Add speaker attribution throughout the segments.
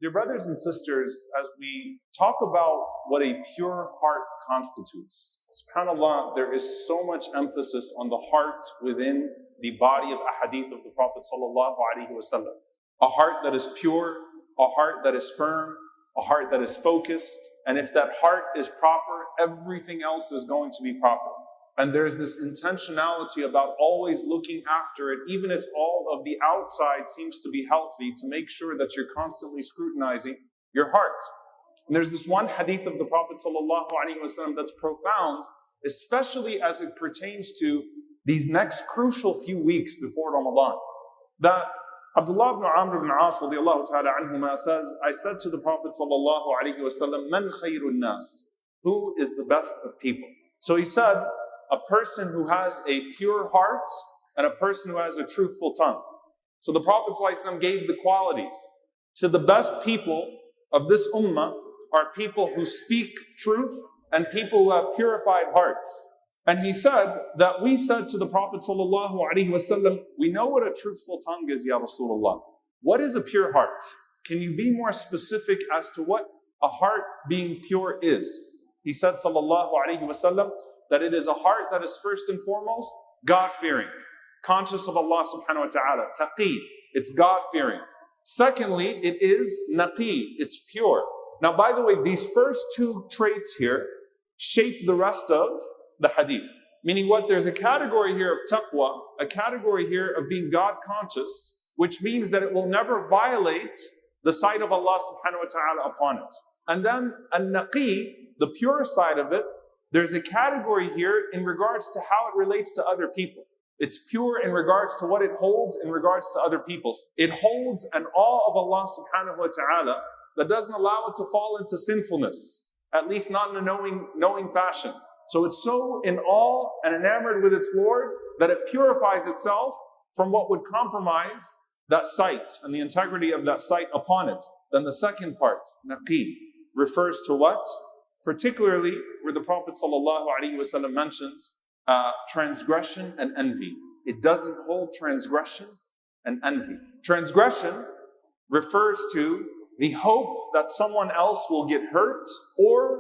Speaker 1: Dear brothers and sisters, as we talk about what a pure heart constitutes, subhanAllah, there is so much emphasis on the heart within the body of ahadith of the Prophet sallallahu alaihi wasallam. A heart that is pure, a heart that is firm, a heart that is focused, and if that heart is proper, everything else is going to be proper. And there's this intentionality about always looking after it, even if all of the outside seems to be healthy, to make sure that you're constantly scrutinizing your heart. And there's this one hadith of the Prophet ﷺ that's profound, especially as it pertains to these next crucial few weeks before Ramadan. That Abdullah ibn Amr ibn As radiallahu ta'ala anhuma says, I said to the Prophet ﷺ, Man khayrun nas? Who is the best of people? So he said, a person who has a pure heart and a person who has a truthful tongue. So the Prophet ﷺ gave the qualities. He said the best people of this ummah are people who speak truth and people who have purified hearts. And he said that we said to the Prophet ﷺ, we know what a truthful tongue is, Ya Rasulullah. What is a pure heart? Can you be more specific as to what a heart being pure is? He said sallallahu alaihi wasallam that it is a heart that is first and foremost God-fearing, conscious of Allah subhanahu wa ta'ala, taqi, it's God-fearing. Secondly, it is naqi, it's pure. Now, by the way, these first two traits here shape the rest of the hadith. Meaning what? There's a category here of taqwa, a category here of being God-conscious, which means that it will never violate the sight of Allah subhanahu wa ta'ala upon it. And then an-naqi, the pure side of it, there's a category here in regards to how it relates to other people. It's pure in regards to what it holds in regards to other people. It holds an awe of Allah subhanahu wa ta'ala that doesn't allow it to fall into sinfulness, at least not in a knowing fashion. So it's so in awe and enamored with its Lord that it purifies itself from what would compromise that sight and the integrity of that sight upon it. Then the second part, naqi, refers to what? Particularly where the Prophet ﷺ mentions transgression and envy. It doesn't hold transgression and envy. Transgression refers to the hope that someone else will get hurt, or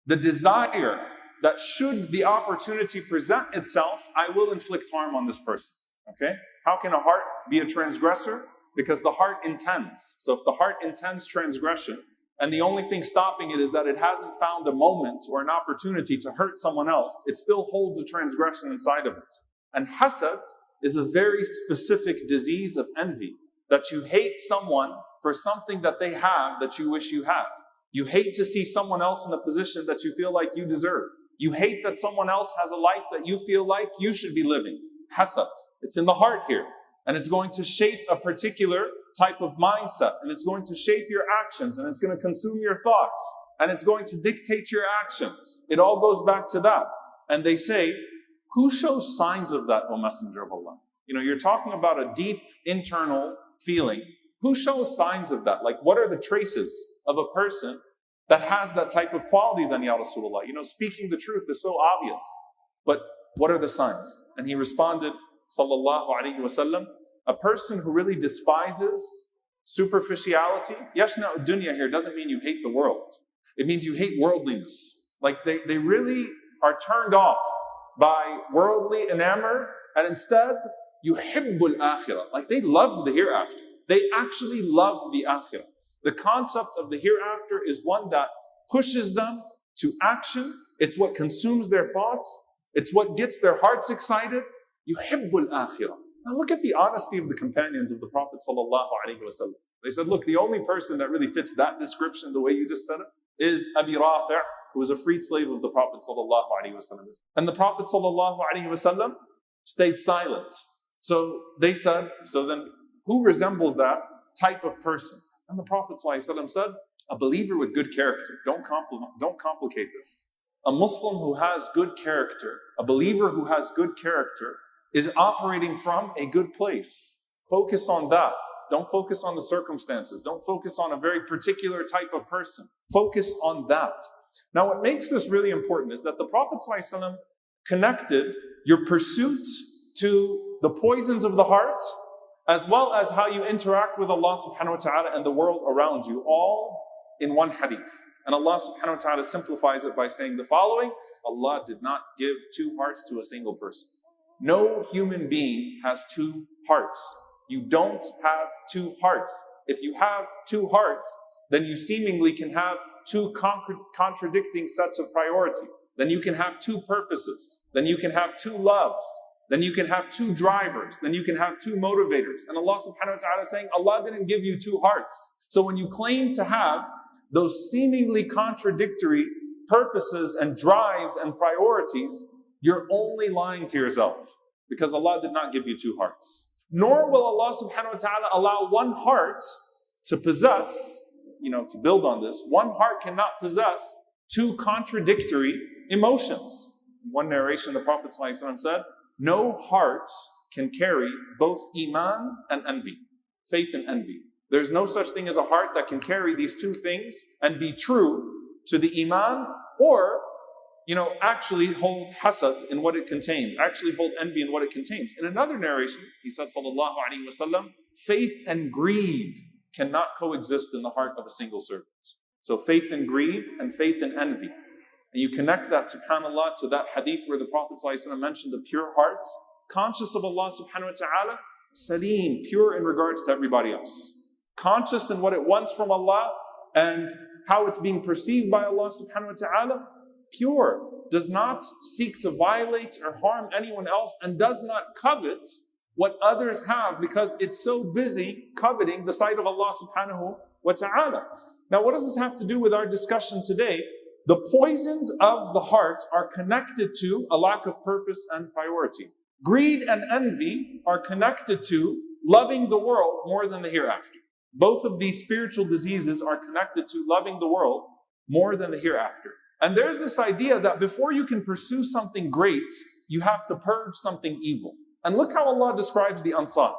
Speaker 1: the desire that should the opportunity present itself, I will inflict harm on this person. Okay? How can a heart be a transgressor? Because the heart intends. So if the heart intends transgression, and the only thing stopping it is that it hasn't found a moment or an opportunity to hurt someone else, it still holds a transgression inside of it. And hasad is a very specific disease of envy, that you hate someone for something that they have that you wish you had. You hate to see someone else in a position that you feel like you deserve. You hate that someone else has a life that you feel like you should be living. Hasad. It's in the heart here. And it's going to shape a particular type of mindset. And it's going to shape your actions. And it's going to consume your thoughts. And it's going to dictate your actions. It all goes back to that. And they say, who shows signs of that, O Messenger of Allah? You know, you're talking about a deep internal feeling. Who shows signs of that? Like, what are the traces of a person that has that type of quality then, Ya Rasulullah? You know, speaking the truth is so obvious. But what are the signs? And he responded, sallallahu alaihi wasallam, a person who really despises superficiality. Yashna dunya here doesn't mean you hate the world. It means you hate worldliness. Like they really are turned off by worldly enamor, and instead, yuhibbul akhirah. Like they love the hereafter. They actually love the akhirah. The concept of the hereafter is one that pushes them to action. It's what consumes their thoughts. It's what gets their hearts excited. Yuhibbul akhirah. Now look at the honesty of the companions of the Prophet sallallahu alaihi wasallam. They said, look, the only person that really fits that description the way you just said it is Abi Rafi', who was a freed slave of the Prophet sallallahu alaihi wasallam. And the Prophet sallallahu alaihi wasallam stayed silent. So they said, so then who resembles that type of person? And the Prophet ﷺ said, a believer with good character. Don't complicate this. A Muslim who has good character, a believer who has good character, is operating from a good place. Focus on that. Don't focus on the circumstances. Don't focus on a very particular type of person. Focus on that. Now, what makes this really important is that the Prophet ﷺ connected your pursuit to the poisons of the heart as well as how you interact with Allah subhanahu wa ta'ala and the world around you, all in one hadith. And Allah subhanahu wa ta'ala simplifies it by saying the following: Allah did not give two hearts to a single person. No human being has two hearts. You don't have two hearts. If you have two hearts, then you seemingly can have two contradicting sets of priority. Then you can have two purposes. Then you can have two loves. Then you can have two drivers. Then you can have two motivators. And Allah subhanahu wa ta'ala is saying, Allah didn't give you two hearts. So when you claim to have those seemingly contradictory purposes and drives and priorities, you're only lying to yourself, because Allah did not give you two hearts. Nor will Allah subhanahu wa ta'ala allow one heart to possess, to build on this, one heart cannot possess two contradictory emotions. In one narration, the Prophet ﷺ said, no heart can carry both Iman and envy, faith and envy. There's no such thing as a heart that can carry these two things and be true to the Iman, or actually hold hasad in what it contains, actually hold envy in what it contains. In another narration, he said, sallallahu alaihi wasallam, faith and greed cannot coexist in the heart of a single servant. So faith and greed and faith and envy. And you connect that, subhanAllah, to that hadith where the Prophet ﷺ mentioned the pure heart, conscious of Allah subhanahu wa ta'ala, salim, pure in regards to everybody else. Conscious in what it wants from Allah and how it's being perceived by Allah subhanahu wa ta'ala, pure, does not seek to violate or harm anyone else, and does not covet what others have because it's so busy coveting the sight of Allah subhanahu wa ta'ala. Now, what does this have to do with our discussion today? The poisons of the heart are connected to a lack of purpose and priority. Greed and envy are connected to loving the world more than the hereafter. Both of these spiritual diseases are connected to loving the world more than the hereafter. And there's this idea that before you can pursue something great, you have to purge something evil. And look how Allah describes the Ansar.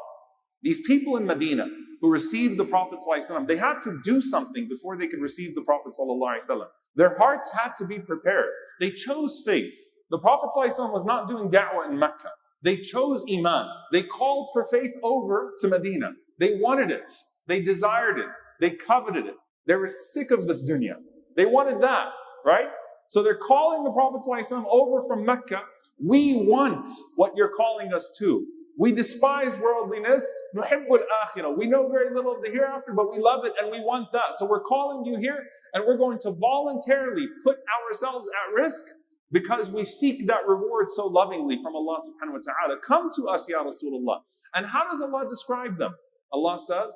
Speaker 1: These people in Medina who received the Prophet ﷺ, they had to do something before they could receive the Prophet ﷺ. Their hearts had to be prepared. They chose faith. The Prophet ﷺ was not doing da'wah in Mecca. They chose Iman. They called for faith over to Medina. They wanted it. They desired it. They coveted it. They were sick of this dunya. They wanted that, right? So they're calling the Prophet ﷺ over from Mecca. We want what you're calling us to. We despise worldliness. Nuhibbul akhirah. We know very little of the hereafter, but we love it and we want that. So we're calling you here, and we're going to voluntarily put ourselves at risk because we seek that reward so lovingly from Allah subhanahu wa ta'ala. Come to us, Ya Rasulullah. And how does Allah describe them? Allah says,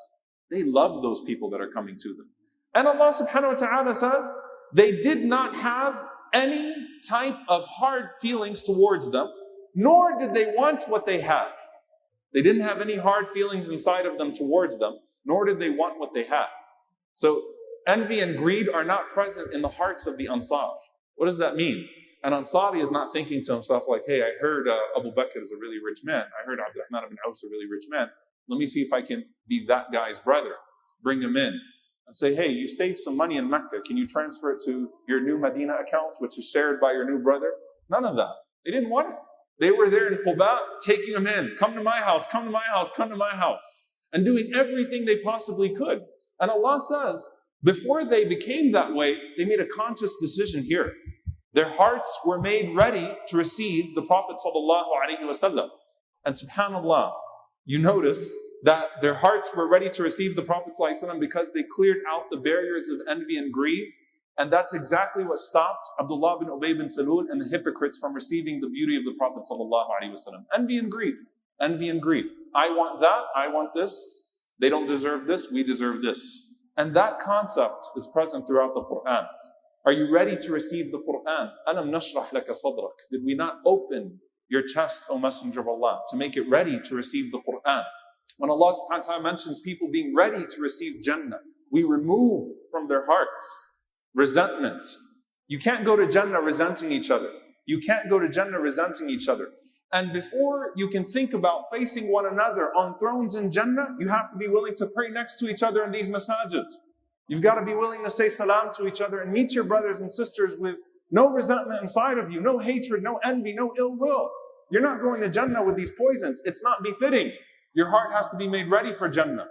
Speaker 1: they love those people that are coming to them. And Allah subhanahu wa ta'ala says, they did not have any type of hard feelings towards them, nor did they want what they had. They didn't have any hard feelings inside of them towards them, nor did they want what they had. So envy and greed are not present in the hearts of the Ansar. What does that mean? An Ansari is not thinking to himself like, hey, I heard Abu Bakr is a really rich man. I heard Abdurrahman ibn Awf is a really rich man. Let me see if I can be that guy's brother. Bring him in and say, hey, you saved some money in Mecca. Can you transfer it to your new Medina account, which is shared by your new brother? None of that. They didn't want it. They were there in Quba, taking him in. Come to my house, come to my house, come to my house. And doing everything they possibly could. And Allah says, before they became that way, they made a conscious decision here. Their hearts were made ready to receive the Prophet ﷺ. And subhanAllah, you notice that their hearts were ready to receive the Prophet ﷺ because they cleared out the barriers of envy and greed. And that's exactly what stopped Abdullah bin Ubay bin Salul and the hypocrites from receiving the beauty of the Prophet ﷺ. Envy and greed. Envy and greed. I want that. I want this. They don't deserve this. We deserve this. And that concept is present throughout the Quran. Are you ready to receive the Quran? Alam nashrah laka sadrak. Did we not open your chest, O Messenger of Allah, to make it ready to receive the Quran? When Allah subhanahu wa ta'ala mentions people being ready to receive Jannah, we remove from their hearts resentment. You can't go to Jannah resenting each other. You can't go to Jannah resenting each other. And before you can think about facing one another on thrones in Jannah, you have to be willing to pray next to each other in these masajid. You've got to be willing to say salam to each other and meet your brothers and sisters with no resentment inside of you, no hatred, no envy, no ill will. You're not going to Jannah with these poisons. It's not befitting. Your heart has to be made ready for Jannah.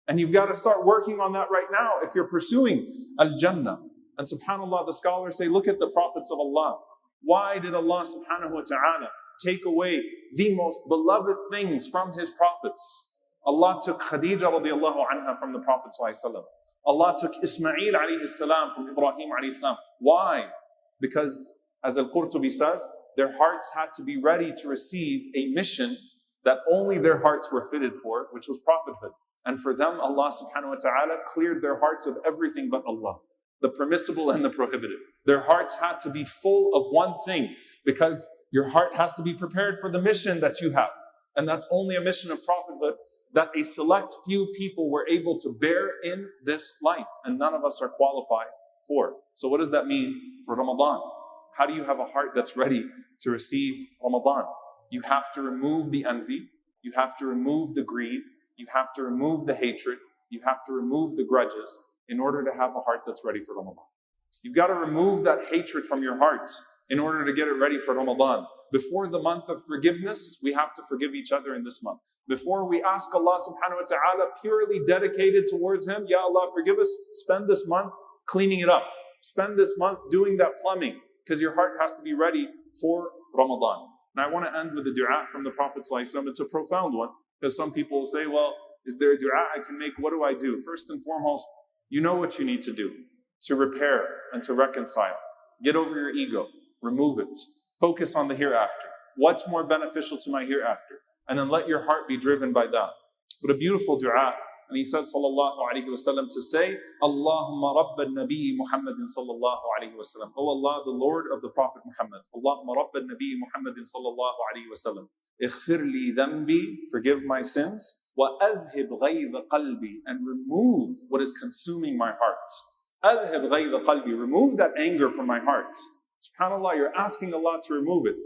Speaker 1: And you've got to start working on that right now if you're pursuing Al-Jannah. And subhanAllah, the scholars say, look at the prophets of Allah. Why did Allah subhanahu wa ta'ala take away the most beloved things from His prophets? Allah took Khadija radiallahu anha from the Prophet sallallahu alaihi wasallam. Allah took Ismail alayhi salam from Ibrahim alayhi salam. Why? Because, as Al-Qurtubi says, their hearts had to be ready to receive a mission that only their hearts were fitted for, which was prophethood. And for them, Allah subhanahu wa ta'ala cleared their hearts of everything but Allah, the permissible and the prohibited. Their hearts had to be full of one thing, because your heart has to be prepared for the mission that you have. And that's only a mission of prophethood that a select few people were able to bear in this life, and none of us are qualified for. So what does that mean for Ramadan? How do you have a heart that's ready to receive Ramadan? You have to remove the envy, you have to remove the greed, you have to remove the hatred, you have to remove the grudges in order to have a heart that's ready for Ramadan. You've got to remove that hatred from your heart in order to get it ready for Ramadan. Before the month of forgiveness, we have to forgive each other in this month. Before we ask Allah subhanahu wa ta'ala, purely dedicated towards Him, Ya Allah, forgive us, spend this month cleaning it up. Spend this month doing that plumbing, because your heart has to be ready for Ramadan. Now I want to end with a dua from the Prophet ﷺ. It's a profound one, because some people will say, well, is there a dua I can make? What do I do? First and foremost, you know what you need to do to repair and to reconcile. Get over your ego. Remove it. Focus on the hereafter. What's more beneficial to my hereafter? And then let your heart be driven by that. What a beautiful dua. And he said, sallallahu alayhi wasallam, to say, Allahumma rabba nabi Muhammadin sallallahu alayhi wasallam. Oh Allah, the Lord of the Prophet Muhammad. Allahumma rabba nabi Muhammadin sallallahu alayhi wasallam. Ighfir li dhanbi, forgive my sins. Wa adhib ghayda qalbi, and remove what is consuming my heart. Adhib ghayda qalbi, remove that anger from my heart. SubhanAllah, you're asking Allah to remove it.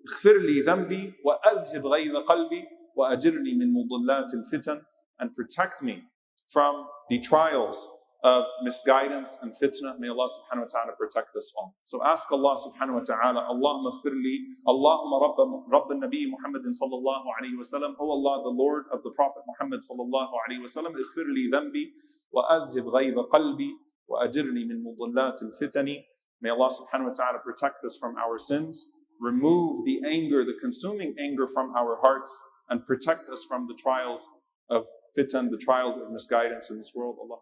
Speaker 1: Ighfir li dhanbi, wa adhib ghayda qalbi, wa ajirni min mudallat al-fitan, and protect me from the trials of misguidance and fitna. May Allah subhanahu wa ta'ala protect us all. So ask Allah subhanahu wa ta'ala, Allahumma ighfirli, Allahumma rabba nabi Muhammadin sallallahu alayhi wa sallam. Oh Allah, the Lord of the Prophet Muhammad sallallahu alayhi wa sallam, ighfirli dhanbi, wa adhib ghayda qalbi, wa ajirni min mudallat al-fitani. May Allah subhanahu wa ta'ala protect us from our sins, remove the anger, the consuming anger from our hearts, and protect us from the trials of fitan, the trials of misguidance in this world. Allah.